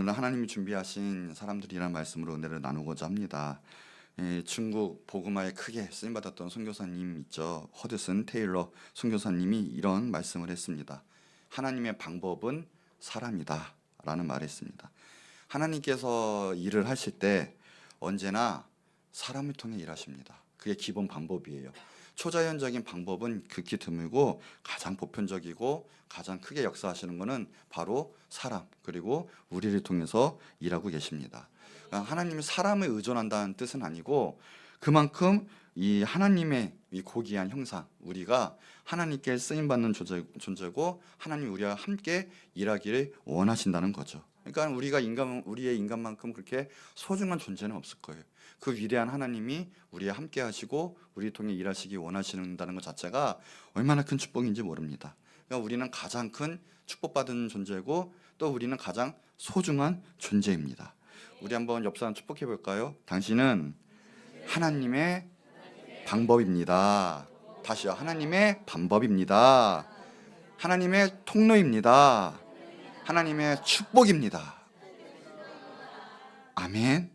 오늘은 하나님이 준비하신 사람들이라는 말씀으로 은혜를 나누고자 합니다. 중국 복음화에 크게 쓰임받았던 선교사님 있죠. 허드슨 테일러 선교사님이 이런 말씀을 했습니다. 하나님의 방법은 사람이다 라는 말을 했습니다. 하나님께서 일을 하실 때 언제나 사람을 통해 일하십니다. 그게 기본 방법이에요. 초자연적인 방법은 극히 드물고 가장 보편적이고 가장 크게 역사하시는 것은 바로 사람, 그리고 우리를 통해서 일하고 계십니다. 그러니까 하나님이 사람을 의존한다는 뜻은 아니고 그만큼 이 하나님의 이 고귀한 형상, 우리가 하나님께 쓰임받는 존재고 하나님 우리와 함께 일하기를 원하신다는 거죠. 그러니까 우리의 인간만큼 그렇게 소중한 존재는 없을 거예요. 그 위대한 하나님이 우리와 함께 하시고 우리 통해 일하시기 원하신다는 것 자체가 얼마나 큰 축복인지 모릅니다. 그러니까 우리는 가장 큰 축복받은 존재고 또 우리는 가장 소중한 존재입니다. 우리 한번 옆 사람 축복해 볼까요? 당신은 하나님의 방법입니다. 다시요. 하나님의 방법입니다. 하나님의 통로입니다. 하나님의 축복입니다. 아멘.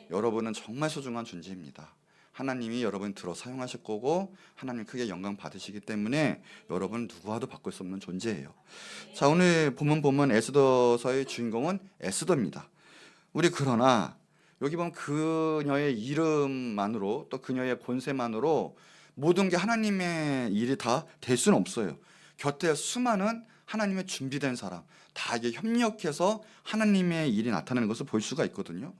여러분은 정말 소중한 존재입니다. 하나님이 여러분 들어 사용하실 거고 하나님 크게 영광 받으시기 때문에 여러분 누구와도 바꿀 수 없는 존재예요. 자, 오늘 보면 에스더서의 주인공은 에스더입니다. 우리 그러나 여기 보면 그녀의 이름만으로 또 그녀의 권세만으로 모든 게 하나님의 일이 다 될 수는 없어요. 곁에 수많은 하나님의 준비된 사람 다 이게 협력해서 하나님의 일이 나타나는 것을 볼 수가 있거든요.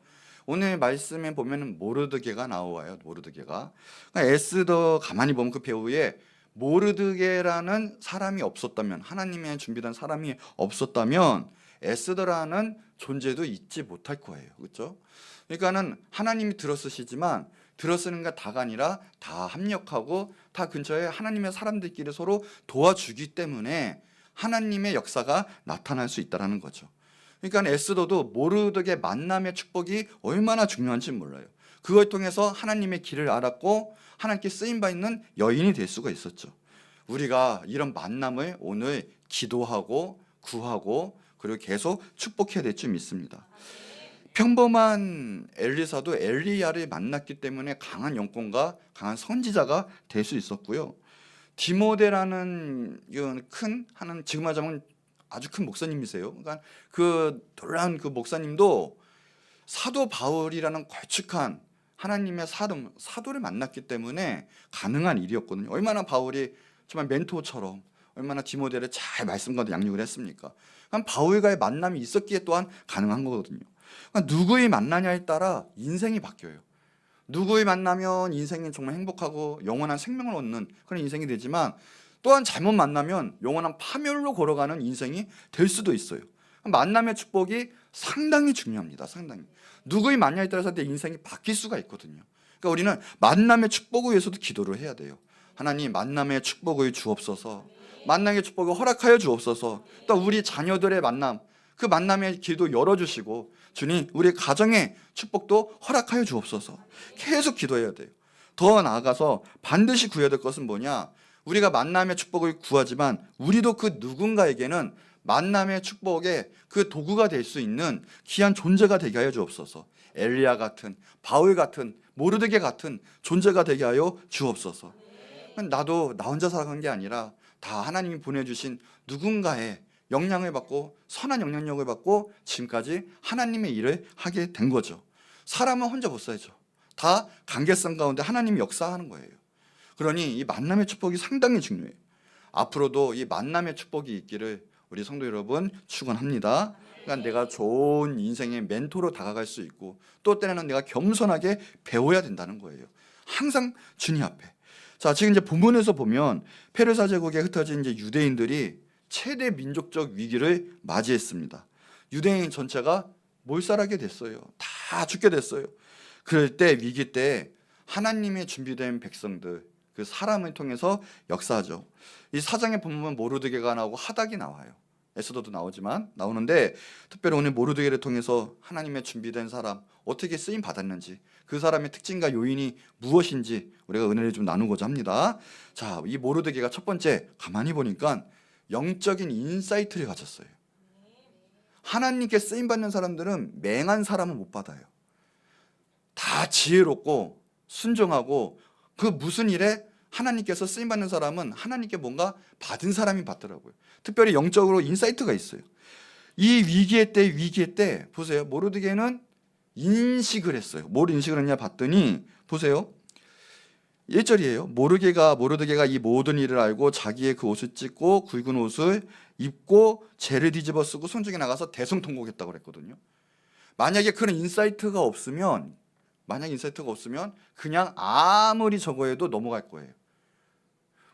오늘 말씀에 보면 모르드게가 나와요. 모르드게가. 그러니까 에스더 가만히 보면 그 배후에 모르드게라는 사람이 없었다면, 하나님의 준비된 사람이 없었다면 에스더라는 존재도 있지 못할 거예요. 그렇죠? 그러니까는 하나님이 들어쓰시지만 들어쓰는 게 다가 아니라 다 합력하고 다 근처에 하나님의 사람들끼리 서로 도와주기 때문에 하나님의 역사가 나타날 수 있다는 거죠. 그러니까 에스더도 모르드게 만남의 축복이 얼마나 중요한지 몰라요. 그걸 통해서 하나님의 길을 알았고 하나님께 쓰임바 있는 여인이 될 수가 있었죠. 우리가 이런 만남을 오늘 기도하고 구하고 그리고 계속 축복해야 될 줄 믿습니다. 평범한 엘리사도 엘리야를 만났기 때문에 강한 영권과 강한 선지자가 될 수 있었고요. 디모데라는 지금 하자면 아주 큰 목사님이세요. 그러니까 그 놀라운 그 목사님도 사도 바울이라는 걸쭉한 하나님의 사도를 만났기 때문에 가능한 일이었거든요. 얼마나 바울이 정말 멘토처럼 얼마나 디모데를 잘 말씀과 양육을 했습니까? 그럼 바울과의 만남이 있었기에 또한 가능한 거거든요. 그러니까 누구의 만나냐에 따라 인생이 바뀌어요. 누구의 만나면 인생이 정말 행복하고 영원한 생명을 얻는 그런 인생이 되지만 또한 잘못 만나면 영원한 파멸로 걸어가는 인생이 될 수도 있어요. 만남의 축복이 상당히 중요합니다. 상당히. 누구의 만남에 따라서 내 인생이 바뀔 수가 있거든요. 그러니까 우리는 만남의 축복을 위해서도 기도를 해야 돼요. 하나님 만남의 축복을 주옵소서. 만남의 축복을 허락하여 주옵소서. 또 우리 자녀들의 만남, 그 만남의 길도 열어주시고 주님 우리 가정의 축복도 허락하여 주옵소서. 계속 기도해야 돼요. 더 나아가서 반드시 구해야 될 것은 뭐냐? 우리가 만남의 축복을 구하지만 우리도 그 누군가에게는 만남의 축복의 그 도구가 될 수 있는 귀한 존재가 되게 하여 주옵소서. 엘리야 같은, 바울 같은, 모르드게 같은 존재가 되게 하여 주옵소서. 나도 나 혼자 살아간 게 아니라 다 하나님이 보내주신 누군가의 영향을 받고 선한 영향력을 받고 지금까지 하나님의 일을 하게 된 거죠. 사람은 혼자 못 살죠. 다 관계성 가운데 하나님이 역사하는 거예요. 그러니 이 만남의 축복이 상당히 중요해요. 앞으로도 이 만남의 축복이 있기를 우리 성도 여러분 축원합니다. 그러니까 내가 좋은 인생의 멘토로 다가갈 수 있고 또 때로는 내가 겸손하게 배워야 된다는 거예요. 항상 주님 앞에. 자, 지금 이제 본문에서 보면 페르사 제국에 흩어진 이제 유대인들이 최대 민족적 위기를 맞이했습니다. 유대인 전체가 몰살하게 됐어요. 다 죽게 됐어요. 그럴 때 위기 때 하나님의 준비된 백성들 그 사람을 통해서 역사하죠. 이 사장에 보면 모르드게가 나오고 하닥이 나와요. 에스더도 나오는데 특별히 오늘 모르드게를 통해서 하나님의 준비된 사람 어떻게 쓰임 받았는지 그 사람의 특징과 요인이 무엇인지 우리가 은혜를 좀 나누고자 합니다. 자, 이 모르드게가 첫 번째 가만히 보니까 영적인 인사이트를 가졌어요. 하나님께 쓰임 받는 사람들은 맹한 사람은 못 받아요. 다 지혜롭고 순종하고 그 무슨 일에 하나님께서 쓰임 받는 사람은 하나님께 뭔가 받은 사람이 받더라고요. 특별히 영적으로 인사이트가 있어요. 이 위기의 때 보세요. 모르드게는 인식을 했어요. 뭘 인식을 했냐 봤더니 보세요. 1절이에요. 모르드게가 이 모든 일을 알고 자기의 그 옷을 찢고 굵은 옷을 입고 죄를 뒤집어 쓰고 성중에 나가서 대성통곡했다고 그랬거든요. 만약에 그런 인사이트가 없으면 그냥 아무리 저거 해도 넘어갈 거예요.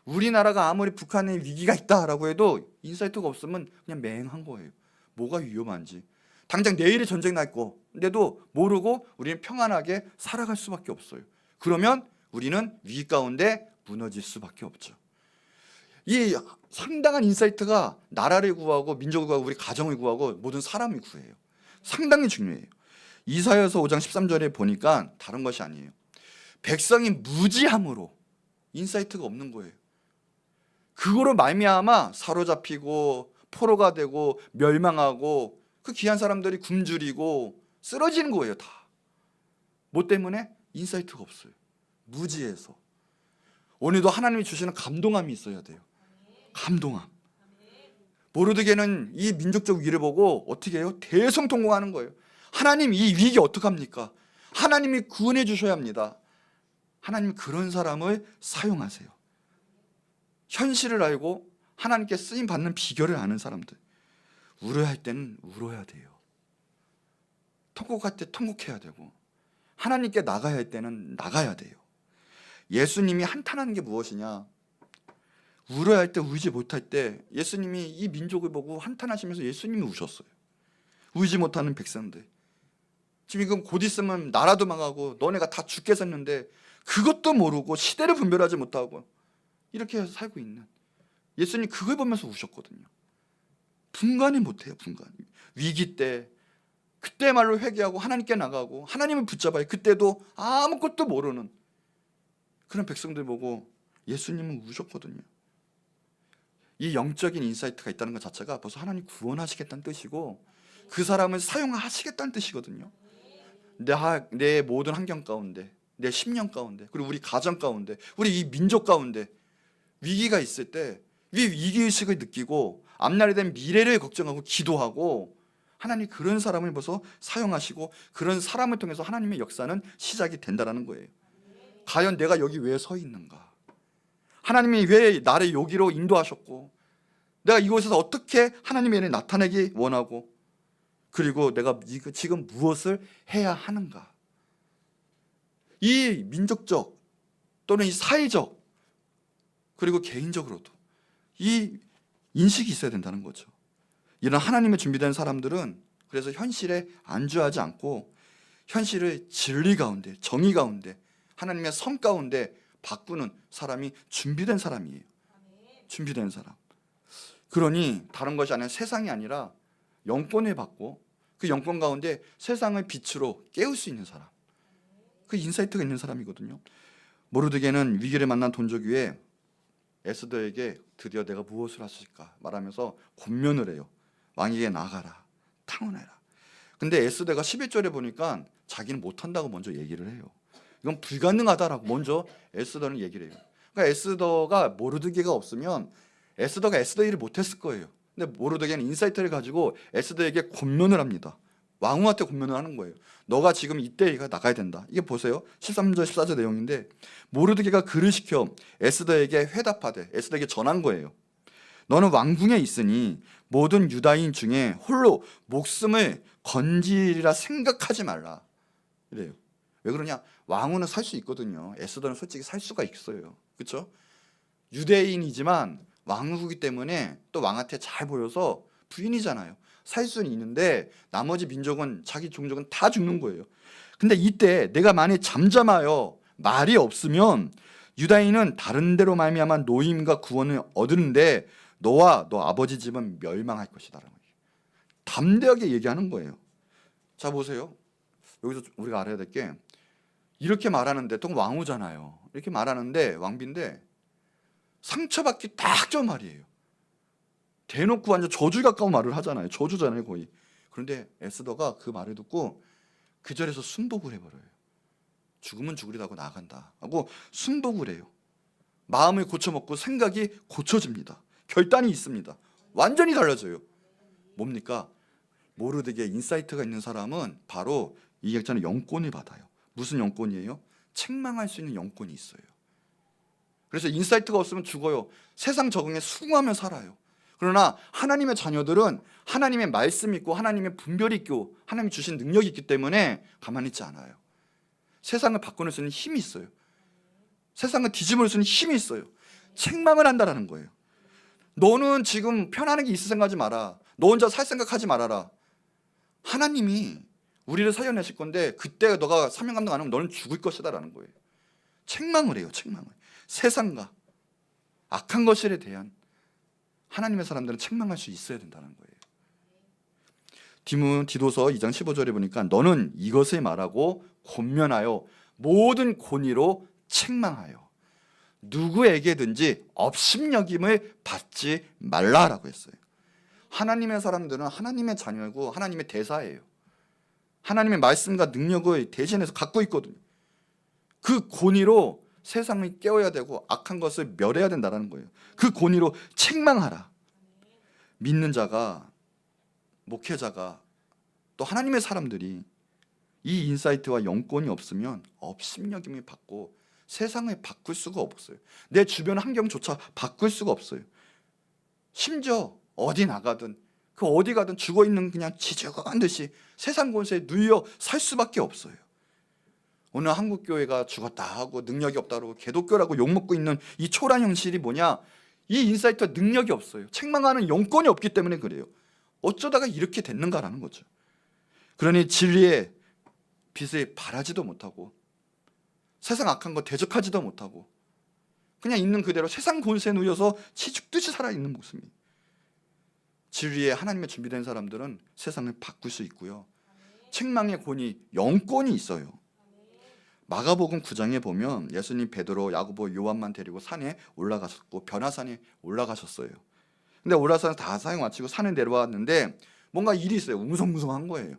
우리나라가 아무리 북한에 위기가 있다라고 해도 인사이트가 없으면 그냥 맹한 거예요. 뭐가 위험한지. 당장 내일에 전쟁 날 건데도 모르고 우리는 평안하게 살아갈 수밖에 없어요. 그러면 우리는 위기 가운데 무너질 수밖에 없죠. 이 상당한 인사이트가 나라를 구하고 민족을 구하고 우리 가정을 구하고 모든 사람을 구해요. 상당히 중요해요. 이사야서 5장 13절에 보니까 다른 것이 아니에요. 백성이 무지함으로 인사이트가 없는 거예요. 그거로 말미암아 사로잡히고 포로가 되고 멸망하고 그 귀한 사람들이 굶주리고 쓰러지는 거예요. 다. 뭐 때문에? 인사이트가 없어요. 무지해서. 오늘도 하나님이 주시는 감동함이 있어야 돼요. 감동함. 모르드게는 이 민족적 위기를 보고 어떻게 해요? 대성통곡하는 거예요. 하나님 이 위기 어떡합니까? 하나님이 구원해 주셔야 합니다. 하나님 그런 사람을 사용하세요. 현실을 알고 하나님께 쓰임 받는 비결을 아는 사람들. 울어야 할 때는 울어야 돼요. 통곡할 때 통곡해야 되고 하나님께 나가야 할 때는 나가야 돼요. 예수님이 한탄하는 게 무엇이냐? 울어야 할 때 울지 못할 때 예수님이 이 민족을 보고 한탄하시면서 예수님이 우셨어요. 울지 못하는 백성들. 지금 곧 있으면 나라도 망하고 너네가 다 죽겠었는데 그것도 모르고 시대를 분별하지 못하고 이렇게 살고 있는 예수님 그걸 보면서 우셨거든요. 분간이 못해요. 분간. 위기 때 그때말로 회개하고 하나님께 나가고 하나님을 붙잡아요. 그때도 아무것도 모르는 그런 백성들 보고 예수님은 우셨거든요. 이 영적인 인사이트가 있다는 것 자체가 벌써 하나님 구원하시겠다는 뜻이고 그 사람을 사용하시겠다는 뜻이거든요. 내 모든 환경 가운데, 내 심령 가운데, 그리고 우리 가정 가운데, 우리 이 민족 가운데 위기가 있을 때 위기의식을 느끼고 앞날에 대한 미래를 걱정하고 기도하고 하나님 그런 사람을 벌써 사용하시고 그런 사람을 통해서 하나님의 역사는 시작이 된다는 거예요. 과연 내가 여기 왜 서 있는가? 하나님이 왜 나를 여기로 인도하셨고 내가 이곳에서 어떻게 하나님의 일을 나타내기 원하고 그리고 내가 지금 무엇을 해야 하는가? 이 민족적 또는 이 사회적 그리고 개인적으로도 이 인식이 있어야 된다는 거죠. 이런 하나님의 준비된 사람들은 그래서 현실에 안주하지 않고 현실을 진리 가운데 정의 가운데 하나님의 성 가운데 바꾸는 사람이 준비된 사람이에요. 준비된 사람. 그러니 다른 것이 아니라 세상이 아니라 영권을 받고 그 영권 가운데 세상을 빛으로 깨울 수 있는 사람. 그 인사이트가 있는 사람이거든요. 모르드게는 위기를 만난 돈조기에 에스더에게 드디어 내가 무엇을 할 수 있을까 말하면서 권면을 해요. 왕에게 나가라. 탕원해라. 근데 에스더가 11절에 보니까 자기는 못한다고 먼저 얘기를 해요. 이건 불가능하다라고 먼저 에스더는 얘기를 해요. 그러니까 에스더가 모르드게가 없으면 에스더가 에스더 일을 못했을 거예요. 근데 모르드게는 인사이트를 가지고 에스더에게 권면을 합니다. 왕후한테 권면을 하는 거예요. 너가 지금 이때가 나가야 된다. 이게 보세요. 13절 14절 내용인데 모르드게가 글을 시켜 에스더에게 회답하되 에스더에게 전한 거예요. 너는 왕궁에 있으니 모든 유다인 중에 홀로 목숨을 건지리라 생각하지 말라. 이래요. 왜 그러냐? 왕후는 살 수 있거든요. 에스더는 솔직히 살 수가 있어요. 그렇죠? 유대인이지만 왕후이기 때문에 또 왕한테 잘 보여서 부인이잖아요. 살 수는 있는데 나머지 민족은 자기 종족은 다 죽는 거예요. 근데 이때 내가 만약 잠잠하여 말이 없으면 유다인은 다른 데로 말미암아 노임과 구원을 얻는데 너와 너 아버지 집은 멸망할 것이다. 담대하게 얘기하는 거예요. 자 보세요. 여기서 우리가 알아야 될 게 이렇게 말하는데 또 왕후잖아요. 이렇게 말하는데 왕비인데 상처받기 딱 좋은 말이에요. 대놓고 완전 저주 가까운 말을 하잖아요. 저주잖아요 거의. 그런데 에스더가 그 말을 듣고 그 자리에서 순복을 해버려요. 죽으면 죽으리라고 나아간다 하고 순복을 해요. 마음을 고쳐먹고 생각이 고쳐집니다. 결단이 있습니다. 완전히 달라져요. 뭡니까? 모르드게 인사이트가 있는 사람은 바로 이 역자는 영권을 받아요. 무슨 영권이에요? 책망할 수 있는 영권이 있어요. 그래서 인사이트가 없으면 죽어요. 세상 적응에 수긍하며 살아요. 그러나 하나님의 자녀들은 하나님의 말씀 있고 하나님의 분별이 있고 하나님이 주신 능력이 있기 때문에 가만히 있지 않아요. 세상을 바꾸는 수 있는 힘이 있어요. 세상을 뒤집을 수 있는 힘이 있어요. 책망을 한다라는 거예요. 너는 지금 편안하게 있을 생각하지 마라. 너 혼자 살 생각하지 말아라. 하나님이 우리를 살려내실 건데 그때 너가 사명 감당 안 하면 너는 죽을 것이다 라는 거예요. 책망을 해요. 책망을. 세상과 악한 것에 대한 하나님의 사람들은 책망할 수 있어야 된다는 거예요. 디도서 2장 15절에 보니까 너는 이것을 말하고 권면하여 모든 권위로 책망하여 누구에게든지 업신여김을 받지 말라라고 했어요. 하나님의 사람들은 하나님의 자녀이고 하나님의 대사예요. 하나님의 말씀과 능력을 대신해서 갖고 있거든요. 그 권위로 세상을 깨워야 되고 악한 것을 멸해야 된다는 거예요. 그 권위로 책망하라. 믿는 자가, 목회자가, 또 하나님의 사람들이 이 인사이트와 영권이 없으면 업신여김을 받고 세상을 바꿀 수가 없어요. 내 주변 환경조차 바꿀 수가 없어요. 심지어 어디 나가든 그 어디 가든 죽어있는 그냥 지저귀한 듯이 세상 권세에 눌려 살 수밖에 없어요. 오늘 한국교회가 죽었다 하고 능력이 없다고 개독교라고 욕먹고 있는 이 초란 현실이 뭐냐? 이 인사이트가 능력이 없어요. 책망하는 영권이 없기 때문에 그래요. 어쩌다가 이렇게 됐는가라는 거죠. 그러니 진리의 빛을 발하지도 못하고 세상 악한 거 대적하지도 못하고 그냥 있는 그대로 세상 권세에 누려서 치죽듯이 살아있는 모습이. 진리에 하나님의 준비된 사람들은 세상을 바꿀 수 있고요. 책망의 권위, 영권이 있어요. 마가복음 9장에 보면 예수님 베드로, 야고보, 요한만 데리고 산에 올라가셨고 변화산에 올라가셨어요. 근데 올라가서 다 사용 마치고 산에 내려왔는데 뭔가 일이 있어요. 웅성웅성한 거예요.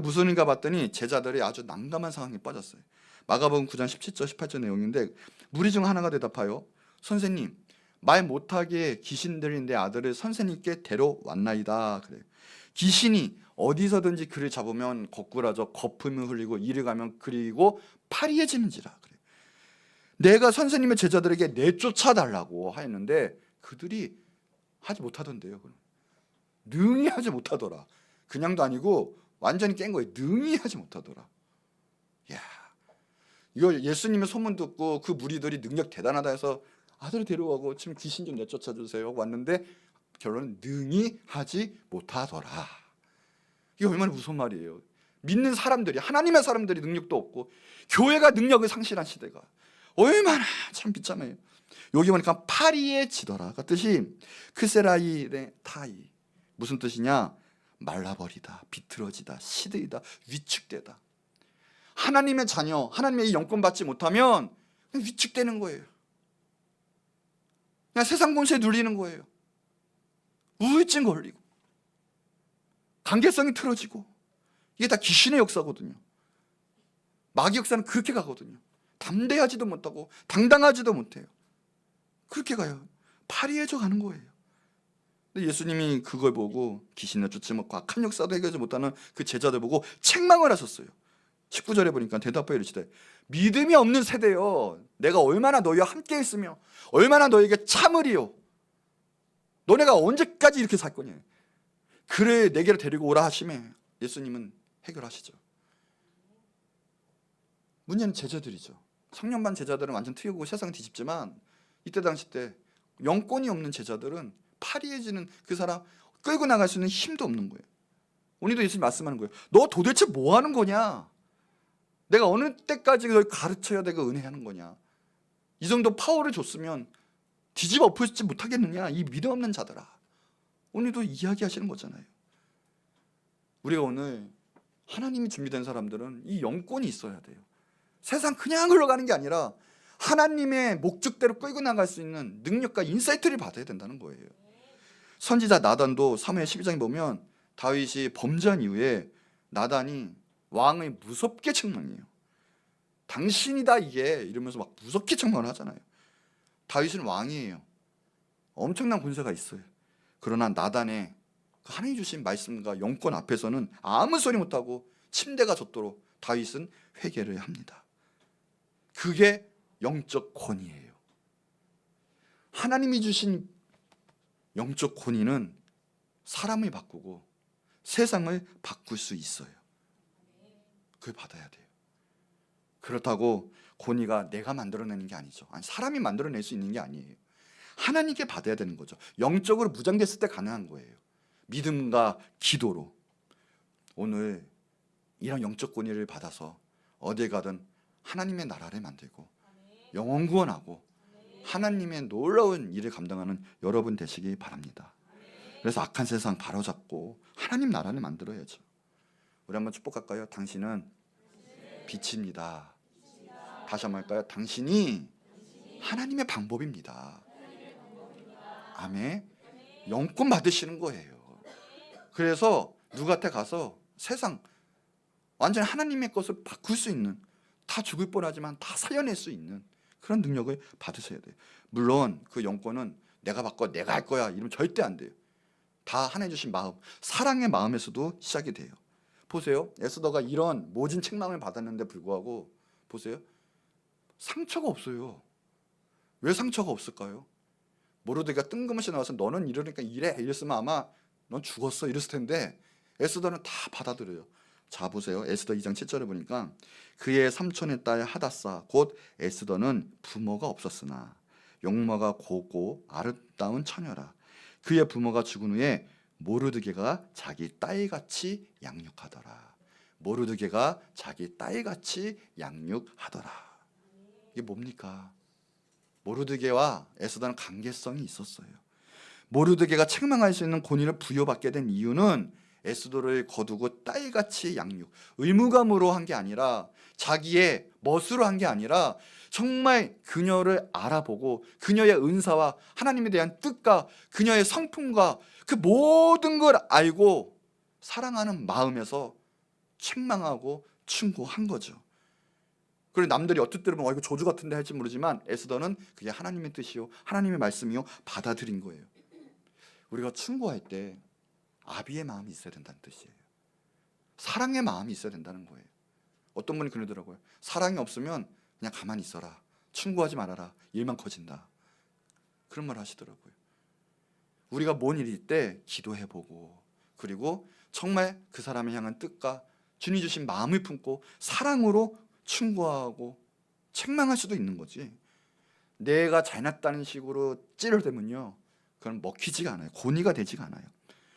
무슨 일인가 봤더니 제자들이 아주 난감한 상황에 빠졌어요. 마가복음 9장 17절 18절 내용인데 무리 중 하나가 대답하여 선생님 말 못하게 귀신 들린 내 아들을 선생님께 데려왔나이다. 그래요. 귀신이 어디서든지 그를 잡으면 거꾸라져 거품을 흘리고 이를 가면 그리고 파리해지는지라. 그래요. 내가 선생님의 제자들에게 내쫓아달라고 하였는데 그들이 하지 못하던데요. 능히 하지 못하더라. 그냥도 아니고 완전히 깬 거예요. 능히 하지 못하더라. 야, 이거 예수님의 소문 듣고 그 무리들이 능력 대단하다 해서 아들을 데려가고 지금 귀신 좀 내쫓아 주세요 하고 왔는데 결론은 능히 하지 못하더라. 이게 얼마나 무서운 말이에요. 믿는 사람들이, 하나님의 사람들이 능력도 없고 교회가 능력을 상실한 시대가 얼마나 참 비참해요. 여기 보니까 파리해지더라 그 뜻이 크세라이레 타이. 무슨 뜻이냐? 말라버리다, 비틀어지다, 시들이다, 위축되다. 하나님의 자녀, 하나님의 이 영권 받지 못하면 그냥 위축되는 거예요. 그냥 세상 권세에 눌리는 거예요. 우울증 걸리고 관계성이 틀어지고 이게 다 귀신의 역사거든요. 마귀 역사는 그렇게 가거든요. 담대하지도 못하고 당당하지도 못해요. 그렇게 가요. 파리해져 가는 거예요. 근데 예수님이 그걸 보고 귀신을 쫓아먹고 악한 역사도 해결하지 못하는 그 제자들 보고 책망을 하셨어요. 19절에 보니까 대답하여 이르시되 믿음이 없는 세대여 내가 얼마나 너희와 함께 있으며 얼마나 너희에게 참으리요. 너네가 언제까지 이렇게 살 거냐. 그를 내게로 데리고 오라 하시매 예수님은 해결하시죠. 문제는 제자들이죠. 성령반 제자들은 완전 틀리고 세상을 뒤집지만 이때 당시 때 영권이 없는 제자들은 파리해지는 그 사람 끌고 나갈 수 있는 힘도 없는 거예요. 오늘도 예수님 말씀하는 거예요. 너 도대체 뭐 하는 거냐? 내가 어느 때까지 널 가르쳐야 되고 은혜하는 거냐? 이 정도 파워를 줬으면 뒤집어 엎을지 못하겠느냐? 이 믿음 없는 자들아. 오늘도 이야기하시는 거잖아요. 우리가 오늘 하나님이 준비된 사람들은 이 영권이 있어야 돼요. 세상 그냥 흘러가는 게 아니라 하나님의 목적대로 끌고 나갈 수 있는 능력과 인사이트를 받아야 된다는 거예요. 선지자 나단도 사무엘 12장에 보면 다윗이 범죄한 이후에 나단이 왕을 무섭게 책망해요. 당신이다 이게 이러면서 막 무섭게 책망을 하잖아요. 다윗은 왕이에요. 엄청난 권세가 있어요. 그러나 나단의 하나님이 주신 말씀과 영권 앞에서는 아무 소리 못하고 침대가 젖도록 다윗은 회개를 합니다. 그게 영적 권위예요. 하나님이 주신 영적 권위는 사람을 바꾸고 세상을 바꿀 수 있어요. 그걸 받아야 돼요. 그렇다고 권위가 내가 만들어내는 게 아니죠. 아니, 사람이 만들어낼 수 있는 게 아니에요. 하나님께 받아야 되는 거죠. 영적으로 무장됐을 때 가능한 거예요. 믿음과 기도로. 오늘 이런 영적 권위를 받아서 어딜 가든 하나님의 나라를 만들고 영혼 구원하고 하나님의 놀라운 일을 감당하는 여러분 되시기 바랍니다. 그래서 악한 세상 바로잡고 하나님 나라를 만들어야죠. 우리 한번 축복할까요? 당신은 빛입니다. 다시 한번 할까요? 당신이 하나님의 방법입니다. 아멘. 영권 받으시는 거예요. 그래서 누구한테 가서 세상 완전히 하나님의 것을 바꿀 수 있는, 다 죽을 뻔하지만 다 살려낼 수 있는 그런 능력을 받으셔야 돼요. 물론 그 영권은 내가 바꿔 내가 할 거야 이러면 절대 안 돼요. 다 하나님 주신 마음, 사랑의 마음에서도 시작이 돼요. 보세요. 에스더가 이런 모진 책망을 받았는데 불구하고 보세요. 상처가 없어요. 왜 상처가 없을까요? 모르드게가 뜬금없이 나와서 너는 이러니까 이래 이랬으면 아마 넌 죽었어 이랬을 텐데 에스더는 다 받아들여요. 자 보세요. 에스더 2장 7절에 보니까 그의 삼촌의 딸 하닷사 곧 에스더는 부모가 없었으나 용모가 고고 아름다운 처녀라. 그의 부모가 죽은 후에 모르드게가 자기 딸같이 양육하더라. 모르드게가 자기 딸같이 양육하더라. 이게 뭡니까? 모르드게와 에스더는 관계성이 있었어요. 모르드게가 책망할 수 있는 권위를 부여받게 된 이유는 에스더를 거두고 딸같이 양육, 의무감으로 한 게 아니라 자기의 멋으로 한 게 아니라 정말 그녀를 알아보고 그녀의 은사와 하나님에 대한 뜻과 그녀의 성품과 그 모든 걸 알고 사랑하는 마음에서 책망하고 충고한 거죠. 그리고 남들이 어떻게 들으면 이거 조주 같은데 할지 모르지만 에스더는 그게 하나님의 뜻이요 하나님의 말씀이요 받아들인 거예요. 우리가 충고할 때 아비의 마음이 있어야 된다는 뜻이에요. 사랑의 마음이 있어야 된다는 거예요. 어떤 분이 그러더라고요. 사랑이 없으면 그냥 가만히 있어라. 충고하지 말아라. 일만 커진다. 그런 말 하시더라고요. 우리가 뭔 일일 때 기도해보고 그리고 정말 그 사람을 향한 뜻과 주님 주신 마음을 품고 사랑으로 충고하고 책망할 수도 있는 거지. 내가 잘났다는 식으로 찌르대면요 그건 먹히지가 않아요. 권위가 되지가 않아요.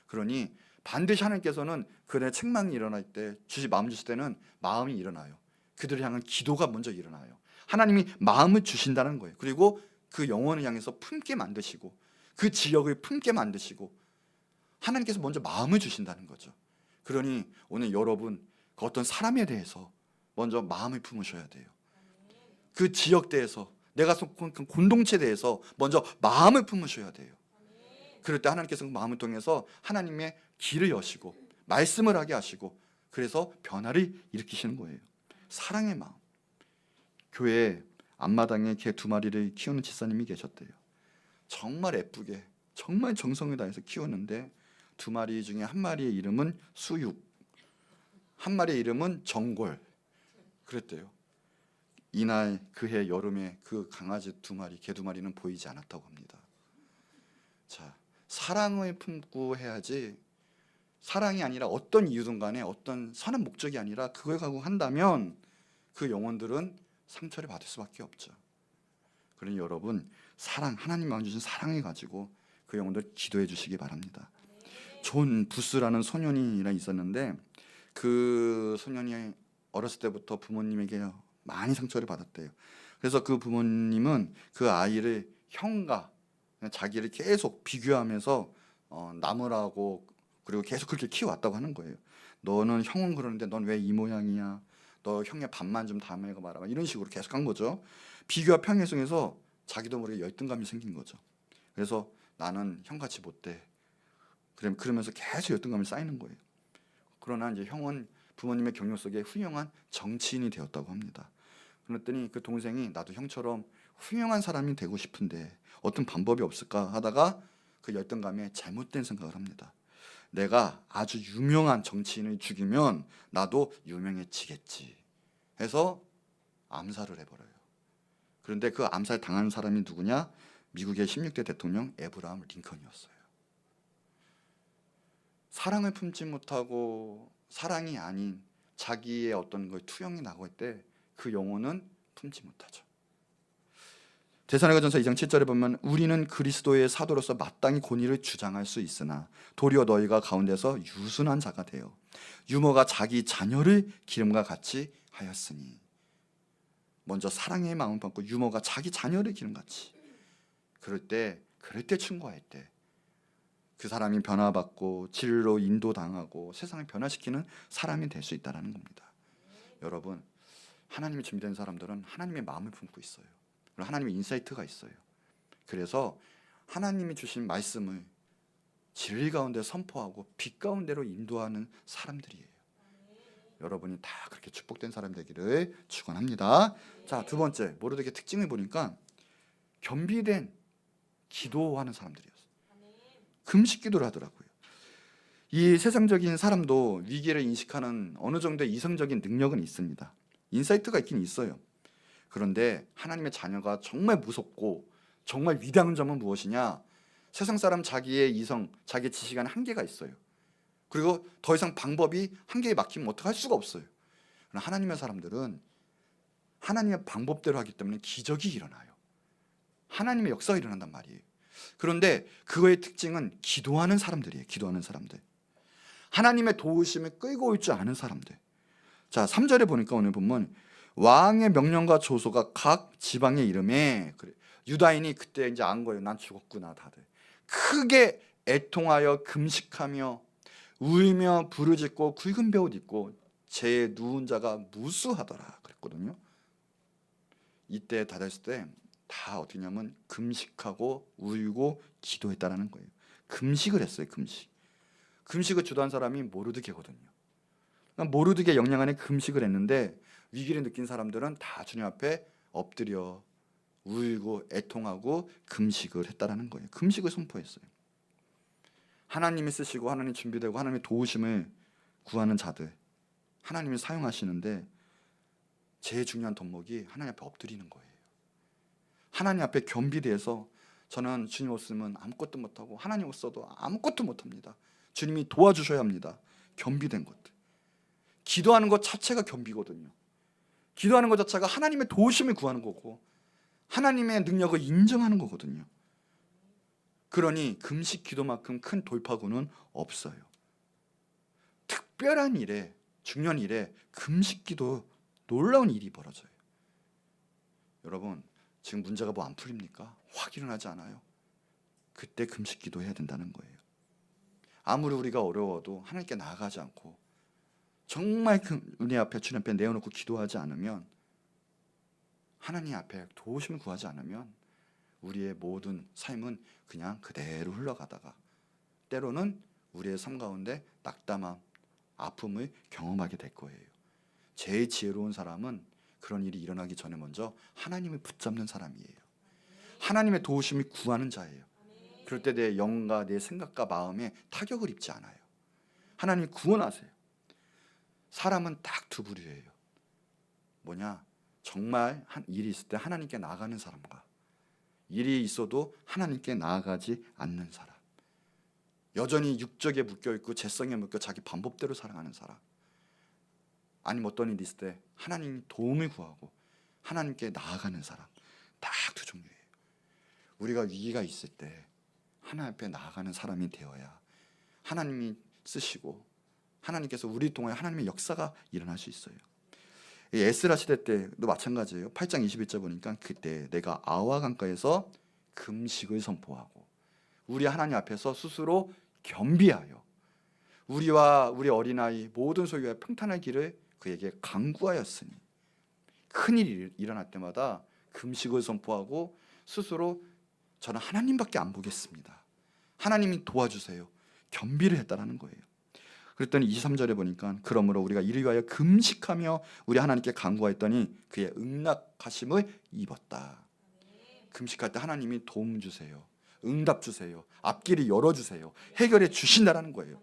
그러니 반드시 하나님께서는 그들의 책망이 일어날 때 마음 주실 때는 마음이 일어나요. 그들을 향한 기도가 먼저 일어나요. 하나님이 마음을 주신다는 거예요. 그리고 그 영혼을 향해서 품게 만드시고 그 지역을 품게 만드시고 하나님께서 먼저 마음을 주신다는 거죠. 그러니 오늘 여러분 그 어떤 사람에 대해서 먼저 마음을 품으셔야 돼요. 그 지역대에서 내가 속한 그 공동체에 대해서 먼저 마음을 품으셔야 돼요. 그럴 때 하나님께서 그 마음을 통해서 하나님의 길을 여시고 말씀을 하게 하시고 그래서 변화를 일으키시는 거예요. 사랑의 마음. 교회에 앞마당에 개 2마리를 키우는 집사님이 계셨대요. 정말 예쁘게 정말 정성을 다해서 키웠는데 2마리 중에 1마리의 이름은 수육, 1마리의 이름은 정골 그랬대요. 이날 그해 여름에 그 강아지 2마리, 개 2마리는 보이지 않았다고 합니다. 자, 사랑을 품고 해야지 사랑이 아니라 어떤 이유든 간에 어떤 선한 목적이 아니라 그걸 갖고 한다면 그 영혼들은 상처를 받을 수밖에 없죠. 그러니 여러분 사랑, 하나님 마음 주신 사랑을 가지고 그 영혼들 기도해 주시기 바랍니다. 존 부스라는 소년이 있었는데 그 소년이 어렸을 때부터 부모님에게 많이 상처를 받았대요. 그래서 그 부모님은 그 아이를 형과 자기를 계속 비교하면서 나무라고 그리고 계속 그렇게 키워왔다고 하는 거예요. 너는 형은 그러는데 넌 왜 이 모양이야? 너 형의 반만 좀 담아가 봐라. 이런 식으로 계속 한 거죠. 비교와 평행 속에서 자기도 모르게 열등감이 생긴 거죠. 그래서 나는 형같이 못돼. 그러면서 계속 열등감이 쌓이는 거예요. 그러나 이제 형은 부모님의 격려 속에 훌륭한 정치인이 되었다고 합니다. 그랬더니 그 동생이 나도 형처럼 훌륭한 사람이 되고 싶은데 어떤 방법이 없을까 하다가 그 열등감에 잘못된 생각을 합니다. 내가 아주 유명한 정치인을 죽이면 나도 유명해지겠지 해서 암살을 해버려요. 그런데 그 암살 당한 사람이 누구냐? 미국의 16대 대통령 에브라함 링컨이었어요. 사랑을 품지 못하고 사랑이 아닌 자기의 어떤 걸 투영이 나고 때 그 영혼은 품지 못하죠. 데살로니가전서 2장 7절에 보면 우리는 그리스도의 사도로서 마땅히 권위를 주장할 수 있으나 도리어 너희가 가운데서 유순한 자가 되어 유모가 자기 자녀를 기름과 같이 하였으니, 먼저 사랑의 마음 받고 유모가 자기 자녀를 기름같이, 그럴 때 충고할 때 그 사람이 변화받고 진리로 인도당하고 세상을 변화시키는 사람이 될 수 있다는 겁니다. 여러분, 하나님이 준비된 사람들은 하나님의 마음을 품고 있어요. 하나님의 인사이트가 있어요. 그래서 하나님이 주신 말씀을 진리 가운데 선포하고 빛 가운데로 인도하는 사람들이에요. 여러분이 다 그렇게 축복된 사람 되기를 축원합니다. 자, 두 번째, 모르드게의 특징을 보니까 겸비된 기도하는 사람들이었어요. 금식 기도를 하더라고요. 이 세상적인 사람도 위기를 인식하는 어느 정도의 이성적인 능력은 있습니다. 인사이트가 있긴 있어요. 그런데 하나님의 자녀가 정말 무섭고 정말 위대한 점은 무엇이냐? 세상 사람 자기의 이성, 자기의 지식 안에 한계가 있어요. 그리고 더 이상 방법이 한계에 막히면 어떻게 할 수가 없어요. 그러나 하나님의 사람들은 하나님의 방법대로 하기 때문에 기적이 일어나요. 하나님의 역사가 일어난단 말이에요. 그런데 그거의 특징은 기도하는 사람들이에요. 기도하는 사람들. 하나님의 도우심을 끌고 올 줄 아는 사람들. 자, 3절에 보니까 오늘 보면 왕의 명령과 조소가 각 지방의 이름에, 그래, 유다인이 그때 이제 안 거예요. 난 죽었구나. 다들 크게 애통하여 금식하며 울며 부르짖고 굵은 베옷 입고 제 누운 자가 무수하더라 그랬거든요. 이때 다녔을 때 다 어떻게 냐면 금식하고 울고 기도했다라는 거예요. 금식을 했어요. 금식을 주도한 사람이 모르드게거든요. 모르드게 역량 안에 금식을 했는데 위기를 느낀 사람들은 다 주님 앞에 엎드려 울고 애통하고 금식을 했다라는 거예요. 금식을 선포했어요. 하나님이 쓰시고 하나님 준비되고 하나님의 도우심을 구하는 자들, 하나님이 사용하시는데 제일 중요한 덕목이 하나님 앞에 엎드리는 거예요. 하나님 앞에 겸비돼서 저는 주님 없으면 아무것도 못하고 하나님 없어도 아무것도 못합니다. 주님이 도와주셔야 합니다. 겸비된 것들. 기도하는 것 자체가 겸비거든요. 기도하는 것 자체가 하나님의 도우심을 구하는 거고 하나님의 능력을 인정하는 거거든요. 그러니 금식 기도만큼 큰 돌파구는 없어요. 특별한 일에, 중요한 일에 금식 기도 놀라운 일이 벌어져요. 여러분, 지금 문제가 뭐 안 풀립니까? 확 일어나지 않아요? 그때 금식 기도해야 된다는 거예요. 아무리 우리가 어려워도 하나님께 나아가지 않고 정말 그 은혜 앞에 주님 앞에 내어놓고 기도하지 않으면, 하나님 앞에 도우심을 구하지 않으면 우리의 모든 삶은 그냥 그대로 흘러가다가 때로는 우리의 삶 가운데 낙담함, 아픔을 경험하게 될 거예요. 제일 지혜로운 사람은 그런 일이 일어나기 전에 먼저 하나님을 붙잡는 사람이에요. 하나님의 도우심을 구하는 자예요. 그럴 때 내 영과 내 생각과 마음에 타격을 입지 않아요. 하나님이 구원하세요. 사람은 딱 두 부류예요. 뭐냐? 정말 한 일이 있을 때 하나님께 나아가는 사람과 일이 있어도 하나님께 나아가지 않는 사람. 여전히 육적에 묶여있고 재성에 묶여 자기 방법대로 살아가는 사람. 아니면 어떤 일이 있을 때 하나님 도움을 구하고 하나님께 나아가는 사람. 딱 두 종류예요. 우리가 위기가 있을 때 하나님 앞에 나아가는 사람이 되어야 하나님이 쓰시고 하나님께서 우리 통해 하나님의 역사가 일어날 수 있어요. 에스라 시대 때도 마찬가지예요. 8장 21절 보니까 그때 내가 아와 강가에서 금식을 선포하고 우리 하나님 앞에서 스스로 겸비하여 우리와 우리 어린아이 모든 소유와 평탄할 길을 그에게 강구하였으니, 큰일이 일어날 때마다 금식을 선포하고 스스로 저는 하나님밖에 안 보겠습니다. 하나님이 도와주세요. 겸비를 했다라는 거예요. 그랬더니 23절에 보니까 그러므로 우리가 이를 위하여 금식하며 우리 하나님께 간구하였더니 그의 응답하심을 입었다. 금식할 때 하나님이 도움 주세요. 응답 주세요. 앞길을 열어주세요. 해결해 주신다라는 거예요.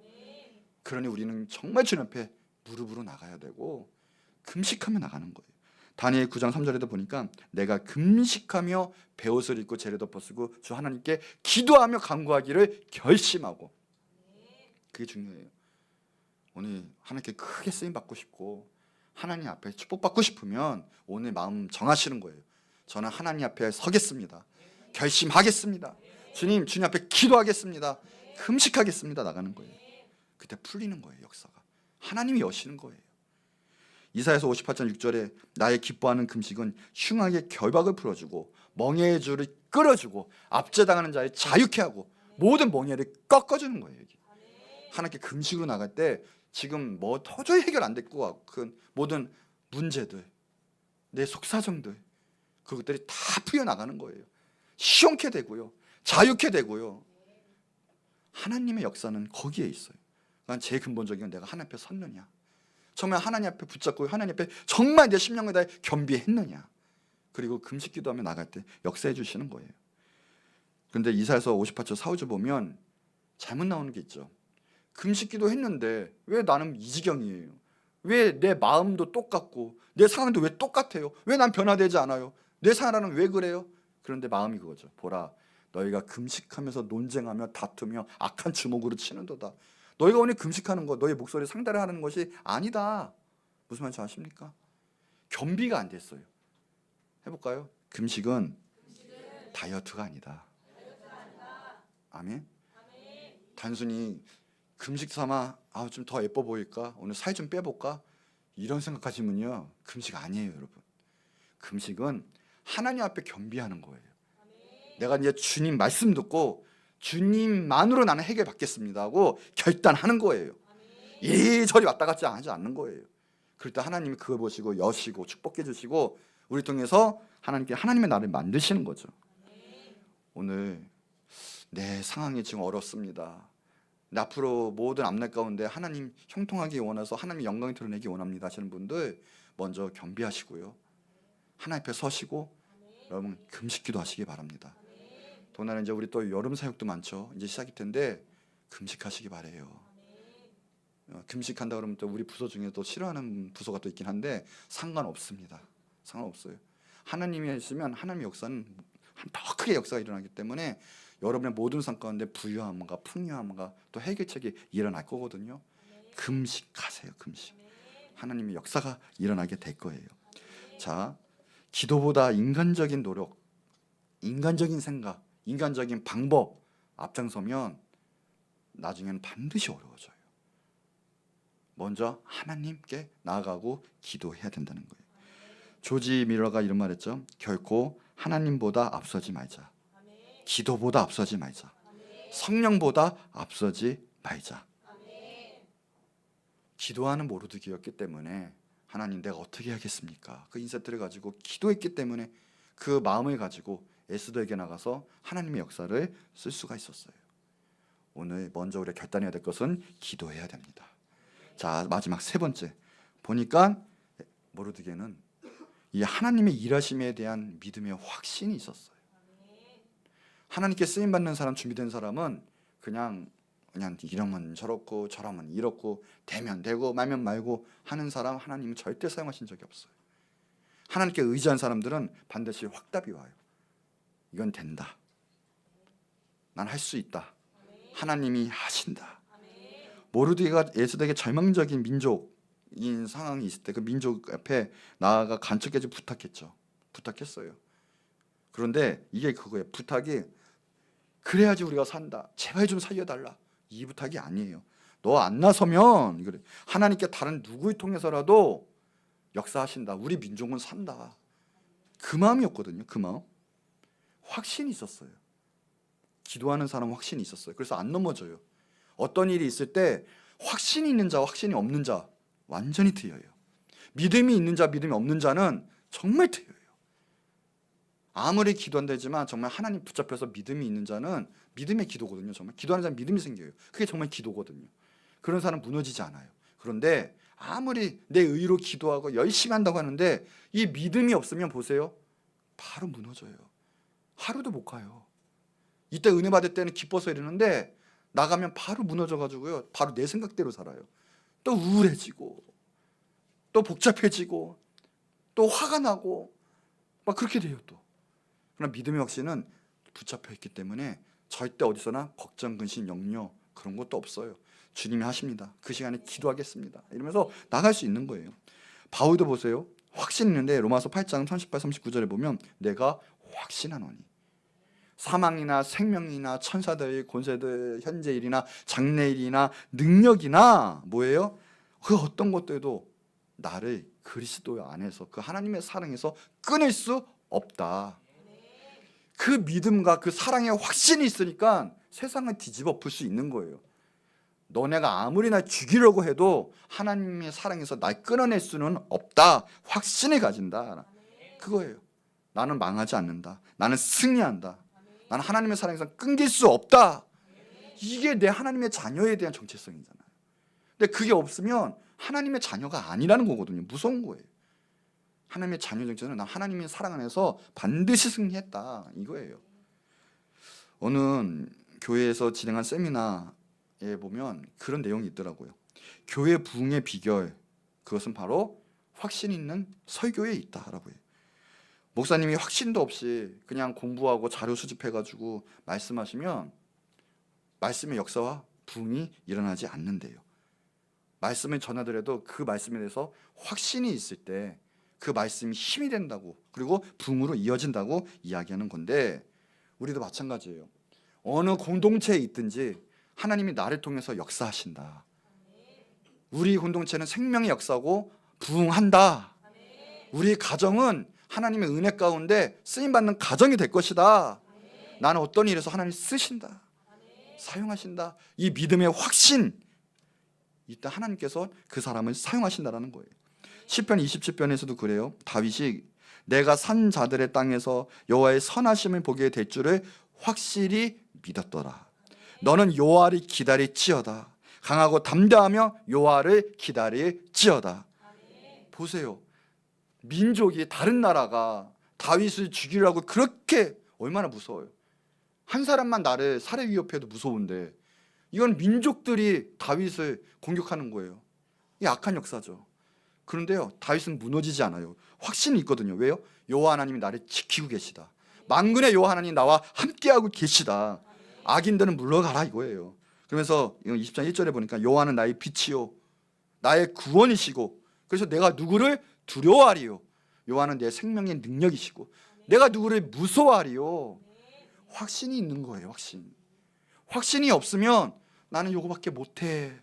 그러니 우리는 정말 주님 앞에 무릎으로 나가야 되고 금식하며 나가는 거예요. 다니엘 9장 3절에도 보니까 내가 금식하며 베옷을 입고 재를 덮어쓰고 주 하나님께 기도하며 간구하기를 결심하고, 그게 중요해요. 오늘 하나님께 크게 쓰임 받고 싶고 하나님 앞에 축복받고 싶으면 오늘 마음 정하시는 거예요. 저는 하나님 앞에 서겠습니다. 결심하겠습니다. 주님 앞에 기도하겠습니다. 금식하겠습니다. 나가는 거예요. 그때 풀리는 거예요. 역사가 하나님이 여시는 거예요. 이사야서 58장 6절에 나의 기뻐하는 금식은 흉악의 결박을 풀어주고 멍에의 줄을 끌어주고 압제당하는 자를 자유케 하고 모든 멍에를 꺾어주는 거예요. 여기. 하나님께 금식으로 나갈 때 지금 뭐 도저히 해결 안 될 것 같은 모든 문제들, 내 속사정들, 그것들이 다 풀려나가는 거예요. 시원케 되고요, 자유케 되고요. 하나님의 역사는 거기에 있어요. 그러니까 제일 근본적인 건 내가 하나님 앞에 섰느냐, 정말 하나님 앞에 붙잡고 하나님 앞에 정말 내 심령을 다해 겸비했느냐, 그리고 금식 기도하며 나갈 때 역사해 주시는 거예요. 그런데 이사야서 58절 4, 5절 보면 잘못 나오는 게 있죠. 금식 기도했는데 왜 나는 이 지경이에요? 왜 내 마음도 똑같고 내 상황도 왜 똑같아요? 왜 난 변화되지 않아요? 내 상황은 왜 그래요? 그런데 마음이 그거죠. 보라, 너희가 금식하면서 논쟁하며 다투며 악한 주먹으로 치는도다. 너희가 오늘 금식하는 거, 너희 목소리 상달을 하는 것이 아니다. 무슨 말인지 아십니까? 겸비가 안 됐어요. 해볼까요? 금식은 다이어트가 아니다. 아멘. 단순히 금식 삼아 좀 더 예뻐 보일까? 오늘 살 좀 빼볼까? 이런 생각하시면요, 금식 아니에요, 여러분. 금식은 하나님 앞에 겸비하는 거예요. 내가 이제 주님 말씀 듣고 주님만으로 나는 해결 받겠습니다 하고 결단하는 거예요. 이리저리 왔다 갔지 하지 않는 거예요. 그럴 때 하나님이 그걸 보시고 여시고 축복해 주시고 우리 통해서 하나님께 하나님의 나를 만드시는 거죠. 오늘 내 상황이 지금 어렵습니다. 앞으로 모든 앞날 가운데 하나님 형통하기 원해서 하나님 영광을 드러내기 원합니다 하시는 분들 먼저 겸비하시고요, 하나님 앞에 서시고 여러분 금식기도 하시기 바랍니다. 더군다나 이제 우리 또 여름 사역도 많죠. 이제 시작일 텐데 금식하시기 바래요. 금식한다 그러면 또 우리 부서 중에 또 싫어하는 부서가 또 있긴 한데 상관없습니다. 상관없어요. 하나님이 있으면 하나님의 역사는 더 크게 역사가 일어나기 때문에 여러분의 모든 삶 가운데 부유함과 풍요함과 또 해결책이 일어날 거거든요. 금식하세요. 금식. 하나님의 역사가 일어나게 될 거예요. 자, 기도보다 인간적인 노력, 인간적인 생각, 인간적인 방법 앞장서면 나중에는 반드시 어려워져요. 먼저 하나님께 나아가고 기도해야 된다는 거예요. 조지 밀러가 이런 말 했죠. 결코 하나님보다 앞서지 말자. 기도보다 앞서지 말자. 성령보다 앞서지 말자. 기도하는 모르드기였기 때문에 하나님 내가 어떻게 하겠습니까? 그 인사들을 가지고 기도했기 때문에 그 마음을 가지고 에스더에게 나가서 하나님의 역사를 쓸 수가 있었어요. 오늘 먼저 우리가 결단해야 될 것은 기도해야 됩니다. 자, 마지막 세 번째 보니까 모르드게는 이 하나님의 일하심에 대한 믿음의 확신이 있었어요. 하나님께 쓰임 받는 사람, 준비된 사람은 그냥 이러면 저렇고 저러면 이렇고 되면 되고 말면 말고 하는 사람 하나님은 절대 사용하신 적이 없어요. 하나님께 의지한 사람들은 반드시 확답이 와요. 이건 된다. 난 할 수 있다. 하나님이 하신다. 모르드게가 에스더에게 절망적인 민족인 상황이 있을 때 그 민족 앞에 나아가 간척해서 부탁했어요. 그런데 이게 그거예요. 부탁이 그래야지 우리가 산다. 제발 좀 살려달라. 이 부탁이 아니에요. 너 안 나서면 그래. 하나님께 다른 누구를 통해서라도 역사하신다. 우리 민족은 산다. 그 마음이었거든요. 그 마음. 확신이 있었어요. 기도하는 사람 확신이 있었어요. 그래서 안 넘어져요. 어떤 일이 있을 때 확신이 있는 자와 확신이 없는 자 완전히 틀려요. 믿음이 있는 자, 믿음이 없는 자는 정말 틀려요. 아무리 기도한다지만 정말 하나님 붙잡혀서 믿음이 있는 자는 믿음의 기도거든요. 정말 기도하는 자는 믿음이 생겨요. 그게 정말 기도거든요. 그런 사람 무너지지 않아요. 그런데 아무리 내 의로 기도하고 열심히 한다고 하는데 이 믿음이 없으면 보세요. 바로 무너져요. 하루도 못 가요. 이때 은혜 받을 때는 기뻐서 이러는데 나가면 바로 무너져가지고요. 바로 내 생각대로 살아요. 또 우울해지고 또 복잡해지고 또 화가 나고 막 그렇게 돼요 또. 그러나 믿음의 확신은 붙잡혀 있기 때문에 절대 어디서나 걱정, 근심, 염려 그런 것도 없어요. 주님이 하십니다. 그 시간에 기도하겠습니다. 이러면서 나갈 수 있는 거예요. 바울도 보세요. 확신 있는데 로마서 8장 38, 39절에 보면 내가 확신하노니 사망이나 생명이나 천사들, 권세들, 현재일이나 장래일이나 능력이나 뭐예요? 그 어떤 것들도 나를 그리스도 안에서 그 하나님의 사랑에서 끊을 수 없다. 그 믿음과 그 사랑의 확신이 있으니까 세상을 뒤집어 엎을 수 있는 거예요. 너네가 아무리 날 죽이려고 해도 하나님의 사랑에서 날 끊어낼 수는 없다. 확신을 가진다. 그거예요. 나는 망하지 않는다. 나는 승리한다. 나는 하나님의 사랑에서 끊길 수 없다. 이게 내 하나님의 자녀에 대한 정체성이잖아요. 근데 그게 없으면 하나님의 자녀가 아니라는 거거든요. 무서운 거예요. 하나님의 자녀 정체는 난 하나님의 사랑 안에서 반드시 승리했다 이거예요. 어느 교회에서 진행한 세미나에 보면 그런 내용이 있더라고요. 교회 부흥의 비결, 그것은 바로 확신 있는 설교에 있다라고 해요. 목사님이 확신도 없이 그냥 공부하고 자료 수집해가지고 말씀하시면 말씀의 역사와 부흥이 일어나지 않는데요. 말씀을 전하더라도 그 말씀에 대해서 확신이 있을 때 그 말씀이 힘이 된다고, 그리고 부흥으로 이어진다고 이야기하는 건데, 우리도 마찬가지예요. 어느 공동체에 있든지 하나님이 나를 통해서 역사하신다. 우리 공동체는 생명의 역사고 부흥한다. 우리 가정은 하나님의 은혜 가운데 쓰임받는 가정이 될 것이다. 나는 어떤 일에서 하나님 쓰신다, 사용하신다. 이 믿음의 확신, 이때 하나님께서 그 사람을 사용하신다라는 거예요. 시편 27편에서도 그래요. 다윗이 내가 산 자들의 땅에서 여호와의 선하심을 보게 될 줄을 확실히 믿었더라. 너는 여호와를 기다릴지어다. 강하고 담대하며 여호와를 기다릴지어다. 보세요. 민족이, 다른 나라가 다윗을 죽이려고 그렇게 얼마나 무서워요. 한 사람만 나를 살해 위협해도 무서운데 이건 민족들이 다윗을 공격하는 거예요. 이게 악한 역사죠. 그런데요, 다윗은 무너지지 않아요. 확신이 있거든요. 왜요? 여호와 하나님이 나를 지키고 계시다. 만군의 여호와 하나님 나와 함께하고 계시다. 악인들은 물러가라 이거예요. 그러면서 20장 1절에 보니까 여호와는 나의 빛이요 나의 구원이시고 그래서 내가 누구를 두려워하리요. 여호와는 내 생명의 능력이시고 내가 누구를 무서워하리요. 확신이 있는 거예요. 확신이 없으면 나는 요거밖에 못해.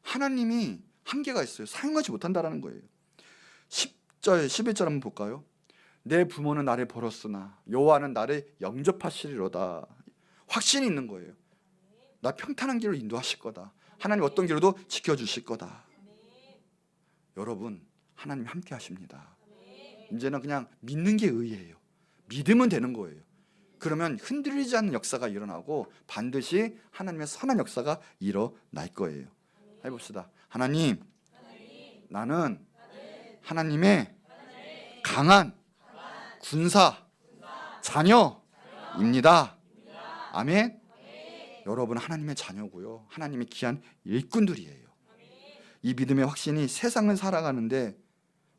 하나님이 한계가 있어요. 사용하지 못한다라는 거예요. 10절, 11절 한번 볼까요? 내 부모는 나를 버렸으나 여호와는 나를 영접하시리로다. 확신이 있는 거예요. 나 평탄한 길로 인도하실 거다. 하나님 어떤 길로도 지켜주실 거다. 여러분, 하나님 함께 하십니다. 이제는 그냥 믿는 게 의예요. 믿으면 되는 거예요. 그러면 흔들리지 않는 역사가 일어나고 반드시 하나님의 선한 역사가 일어날 거예요. 해봅시다. 하나님, 나는 하나님의 강한 군사 자녀입니다. 아멘. 여러분 하나님의 자녀고요. 하나님의 귀한 일꾼들이에요. 이 믿음의 확신이 세상을 살아가는데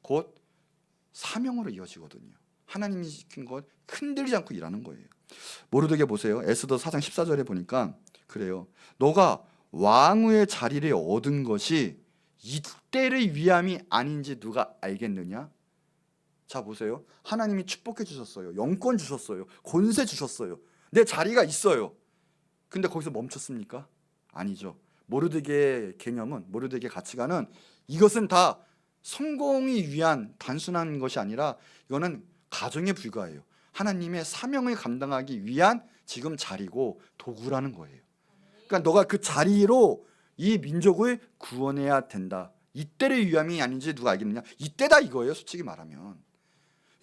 곧 사명으로 이어지거든요. 하나님이 시킨 것 흔들리지 않고 일하는 거예요. 모르드게 보세요. 에스더 4장 14절에 보니까 그래요. 너가 왕후의 자리를 얻은 것이 이때를 위함이 아닌지 누가 알겠느냐? 자 보세요. 하나님이 축복해 주셨어요. 영권 주셨어요. 권세 주셨어요. 내 자리가 있어요. 근데 거기서 멈췄습니까? 아니죠. 모르드게의 개념은, 모르드게의 가치관은 이것은 다 성공이 위한 단순한 것이 아니라 이거는 가정에 불과해요. 하나님의 사명을 감당하기 위한 지금 자리고 도구라는 거예요. 그러니까 너가 그 자리로 이 민족을 구원해야 된다. 이때를 위함이 아닌지 누가 알겠느냐? 이때다 이거예요. 솔직히 말하면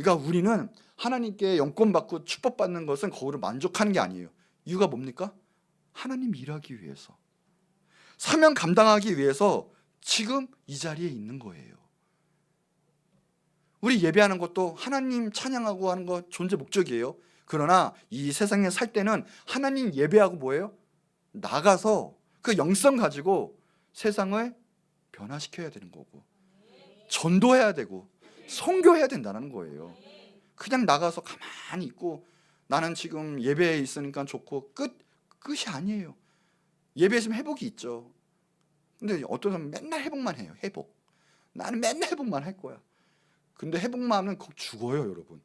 그러니까 우리는 하나님께 영권 받고 축복받는 것은 거기로 만족하는 게 아니에요. 이유가 뭡니까? 하나님 일하기 위해서, 사명 감당하기 위해서 지금 이 자리에 있는 거예요. 우리 예배하는 것도 하나님 찬양하고 하는 거 존재 목적이에요. 그러나 이 세상에 살 때는 하나님 예배하고 뭐예요? 나가서 그 영성 가지고 세상을 변화시켜야 되는 거고, 전도해야 되고 선교해야 된다는 거예요. 그냥 나가서 가만히 있고 나는 지금 예배에 있으니까 좋고 끝이 아니에요. 예배에 있으면 회복이 있죠. 근데 어떤 사람은 맨날 회복만 해요. 회복. 나는 맨날 회복만 할 거야. 근데 회복만 하면 꼭 죽어요, 여러분.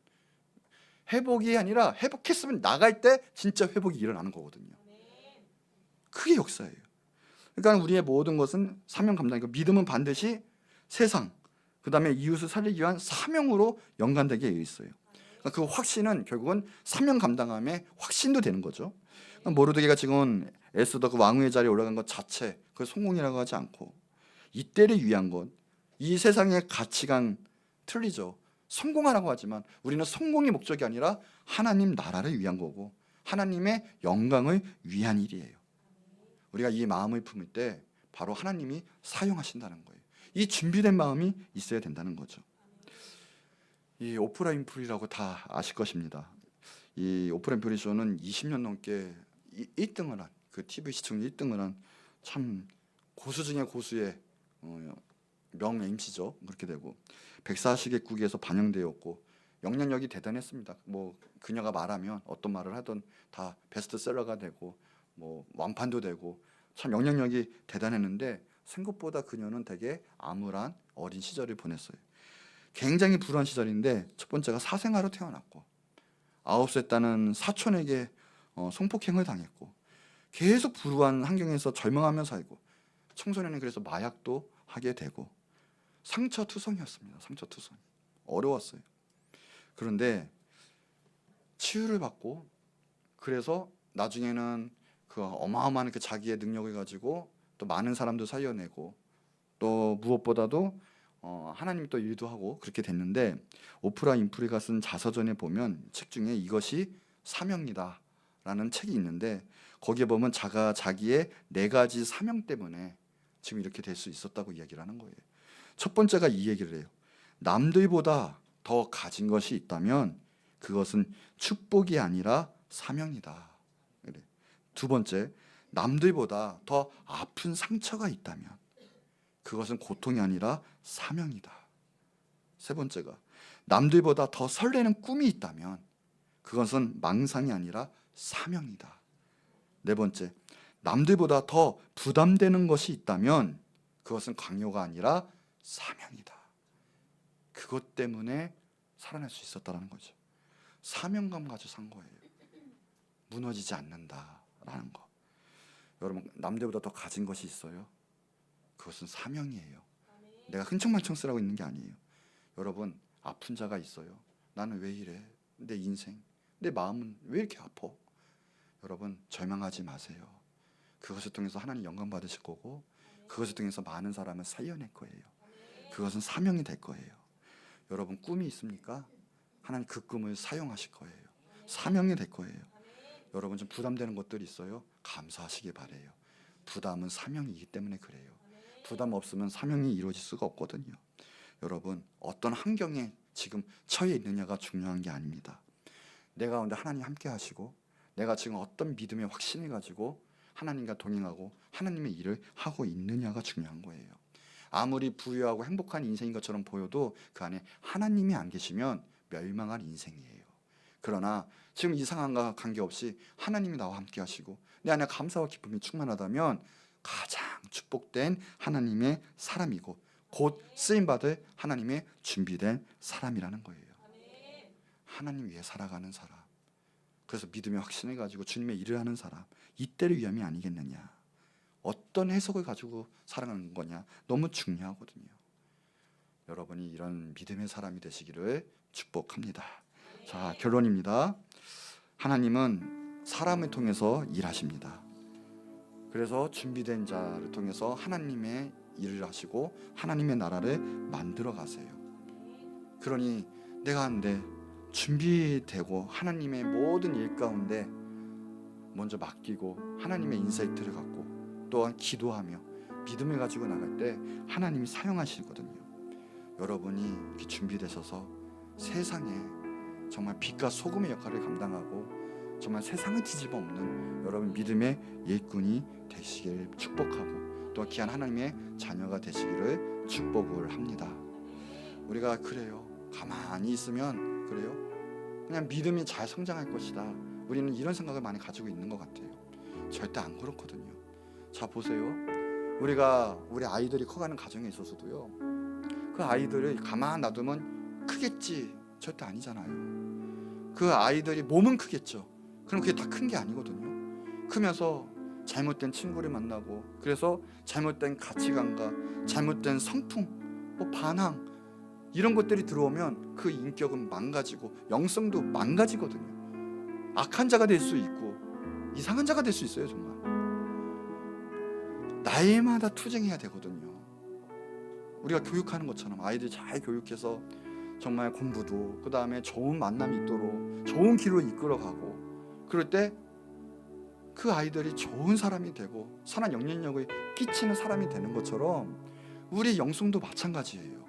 회복이 아니라 회복했으면 나갈 때 진짜 회복이 일어나는 거거든요. 그게 역사예요. 그러니까 우리의 모든 것은 사명 감당이고, 믿음은 반드시 세상, 그 다음에 이웃을 살리기 위한 사명으로 연관되게 되어 있어요. 그러니까 그 확신은 결국은 사명 감당함의 확신도 되는 거죠. 그러니까 모르드게가 지금 에스더 그 왕후의 자리에 올라간 것 자체, 그걸 성공이라고 하지 않고 이때를 위한 것, 이 세상의 가치관 틀리죠. 성공하라고 하지만 우리는 성공이 목적이 아니라 하나님 나라를 위한 거고 하나님의 영광을 위한 일이에요. 우리가 이 마음을 품을 때 바로 하나님이 사용하신다는 거예요. 이 준비된 마음이 있어야 된다는 거죠. 이 오프라 윈프리라고 다 아실 것입니다. 이 오프라 윈프리 쇼는 20년 넘게 1등을 한, 그 TV 시청 1등을 한 참 고수 중의 고수의 명 MC죠. 그렇게 되고 140개국에서 반영되었고 영향력이 대단했습니다. 뭐 그녀가 말하면 어떤 말을 하든 다 베스트셀러가 되고 뭐 완판도 되고 참 영향력이 대단했는데 생각보다 그녀는 되게 암울한 어린 시절을 보냈어요. 굉장히 불우한 시절인데 첫 번째가 사생아로 태어났고 9살 따는 사촌에게 성폭행을 당했고 계속 불우한 환경에서 절망하며 살고 청소년은 그래서 마약도 하게 되고 상처투성이었습니다. 상처투성. 어려웠어요. 그런데 치유를 받고 그래서 나중에는 그 어마어마한 그 자기의 능력을 가지고 또 많은 사람도 살려내고 또 무엇보다도 하나님이 또 일도 하고 그렇게 됐는데 오프라 윈프리가 쓴 자서전에 보면 책 중에 이것이 사명이다 라는 책이 있는데 거기에 보면 자기의 4가지 사명 때문에 지금 이렇게 될 수 있었다고 이야기를 하는 거예요. 첫 번째가 이 얘기를 해요. 남들보다 더 가진 것이 있다면 그것은 축복이 아니라 사명이다. 그래. 두 번째, 남들보다 더 아픈 상처가 있다면 그것은 고통이 아니라 사명이다. 세 번째가, 남들보다 더 설레는 꿈이 있다면 그것은 망상이 아니라 사명이다. 네 번째, 남들보다 더 부담되는 것이 있다면 그것은 강요가 아니라 사명이다. 그것 때문에 살아날 수 있었다는 거죠. 사명감 가지고 산 거예요. 무너지지 않는다라는 거. 여러분, 남들보다 더 가진 것이 있어요. 그것은 사명이에요. 내가 흥청망청 쓰라고 있는 게 아니에요. 여러분, 아픈 자가 있어요. 나는 왜 이래? 내 인생, 내 마음은 왜 이렇게 아파? 여러분, 절망하지 마세요. 그것을 통해서 하나님 영광 받으실 거고 그것을 통해서 많은 사람을 살려낼 거예요. 그것은 사명이 될 거예요. 여러분, 꿈이 있습니까? 하나님 그 꿈을 사용하실 거예요. 사명이 될 거예요. 여러분, 좀 부담되는 것들이 있어요. 감사하시길 바래요. 부담은 사명이기 때문에 그래요. 부담 없으면 사명이 이루어질 수가 없거든요. 여러분, 어떤 환경에 지금 처해 있느냐가 중요한 게 아닙니다. 내 가운데 하나님 함께 하시고 내가 지금 어떤 믿음의 확신을 가지고 하나님과 동행하고 하나님의 일을 하고 있느냐가 중요한 거예요. 아무리 부유하고 행복한 인생인 것처럼 보여도 그 안에 하나님이 안 계시면 멸망한 인생이에요. 그러나 지금 이 상황과 관계없이 하나님이 나와 함께 하시고 내 안에 감사와 기쁨이 충만하다면 가장 축복된 하나님의 사람이고 곧 쓰임받을 하나님의 준비된 사람이라는 거예요. 하나님 위해 살아가는 사람, 그래서 믿음의 확신을 가지고 주님의 일을 하는 사람, 이때를 위함이 아니겠느냐. 어떤 해석을 가지고 살아가는 거냐 너무 중요하거든요. 여러분이 이런 믿음의 사람이 되시기를 축복합니다. 자, 결론입니다. 하나님은 사람을 통해서 일하십니다. 그래서 준비된 자를 통해서 하나님의 일을 하시고 하나님의 나라를 만들어 가세요. 그러니 내가 준비되고 하나님의 모든 일 가운데 먼저 맡기고 하나님의 인사이트를 갖고 또한 기도하며 믿음을 가지고 나갈 때 하나님이 사용하시거든요. 여러분이 이렇게 준비되셔서 세상에 정말 빛과 소금의 역할을 감당하고 정말 세상을 뒤집어 엎는 여러분 믿음의 일꾼이 되시길 축복하고 또 귀한 하나님의 자녀가 되시기를 축복을 합니다. 우리가 그래요, 가만히 있으면 그래요, 그냥 믿음이 잘 성장할 것이다, 우리는 이런 생각을 많이 가지고 있는 것 같아요. 절대 안 그렇거든요. 자 보세요, 우리 아이들이 커가는 가정에 있어서도요, 그 아이들을 가만 놔두면 크겠지, 절대 아니잖아요. 그 아이들이 몸은 크겠죠. 그럼 그게 다 큰 게 아니거든요. 크면서 잘못된 친구를 만나고, 그래서 잘못된 가치관과 잘못된 성품, 반항, 이런 것들이 들어오면 그 인격은 망가지고 영성도 망가지거든요. 악한 자가 될 수 있고 이상한 자가 될 수 있어요. 정말 나이마다 투쟁해야 되거든요. 우리가 교육하는 것처럼 아이들 잘 교육해서 정말 공부도, 그 다음에 좋은 만남이 있도록 좋은 길로 이끌어가고, 그럴 때 그 아이들이 좋은 사람이 되고 선한 영향력을 끼치는 사람이 되는 것처럼 우리 영성도 마찬가지예요.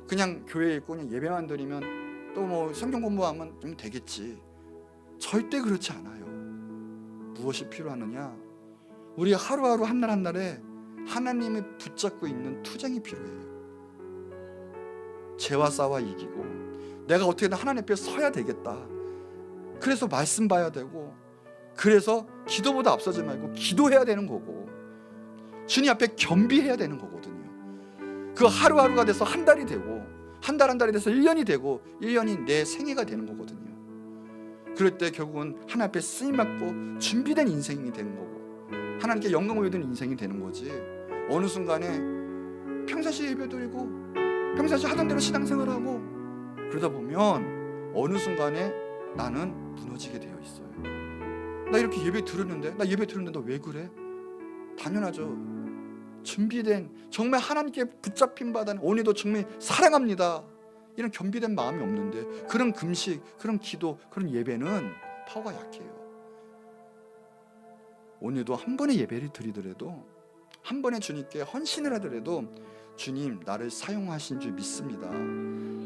그냥 교회에 있고 그냥 예배만 드리면 또 뭐 성경 공부하면 좀 되겠지, 절대 그렇지 않아요. 무엇이 필요하느냐, 우리 하루하루 한날 한날에 하나님을 붙잡고 있는 투쟁이 필요해요. 죄와 싸워 이기고 내가 어떻게든 하나님 앞에 서야 되겠다, 그래서 말씀 봐야 되고, 그래서 기도보다 앞서지 말고 기도해야 되는 거고, 주님 앞에 겸비해야 되는 거거든요. 그 하루하루가 돼서 한 달이 되고, 한 달이 돼서 1년이 되고, 1년이 내 생애가 되는 거거든요. 그럴 때 결국은 하나님 앞에 쓰임받고 준비된 인생이 되는 거고, 하나님께 영광 올려드리는 인생이 되는 거지. 어느 순간에 평상시 예배드리고 평상시 하던 대로 신앙생활하고 그러다 보면 어느 순간에 나는 무너지게 되어 있어요. 나 이렇게 예배 들었는데, 너 왜 그래? 당연하죠. 준비된, 정말 하나님께 붙잡힌 바다는 오늘도 정말 사랑합니다, 이런 겸비된 마음이 없는데, 그런 금식, 그런 기도, 그런 예배는 파워가 약해요. 오늘도 한 번의 예배를 드리더라도, 한 번의 주님께 헌신을 하더라도 주님 나를 사용하신 줄 믿습니다,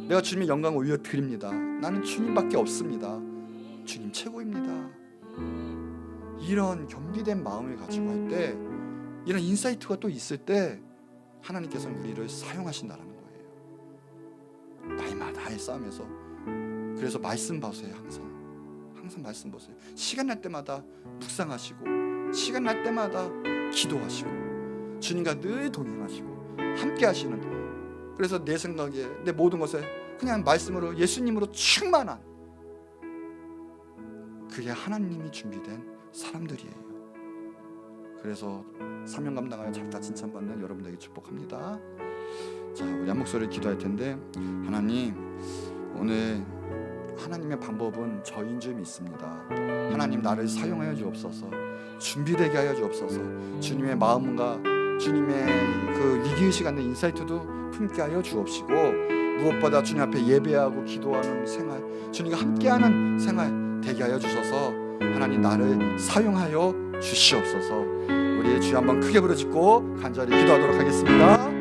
내가 주님의 영광을 올려드립니다, 나는 주님밖에 없습니다, 주님 최고입니다, 이런 겸비된 마음을 가지고 할 때, 이런 인사이트가 또 있을 때 하나님께서는 우리를 사용하신다는 거예요. 날마다의 싸움에서. 그래서 말씀 보세요. 항상 말씀 보세요. 시간 날 때마다 묵상하시고, 시간 날 때마다 기도하시고, 주님과 늘 동행하시고 함께 하시는, 그래서 내 생각에, 내 모든 것에 그냥 말씀으로, 예수님으로 충만한, 그게 하나님이 준비된 사람들이에요. 그래서 사명 감당하여 작다 칭찬받는 여러분들에게 축복합니다. 자, 우리 한 목소리를 기도할 텐데, 하나님, 오늘 하나님의 방법은 저인 줄 믿습니다. 하나님 나를 사용하여 주옵소서, 준비되게 하여 주옵소서, 주님의 마음과 주님의 그 위기의식 안에 인사이트도 품게 하여 주옵시고, 무엇보다 주님 앞에 예배하고 기도하는 생활, 주님과 함께하는 생활 되게 하여 주셔서 하나님 나를 사용하여 주시옵소서. 우리 주여 한번 크게 부르짖고 간절히 기도하도록 하겠습니다.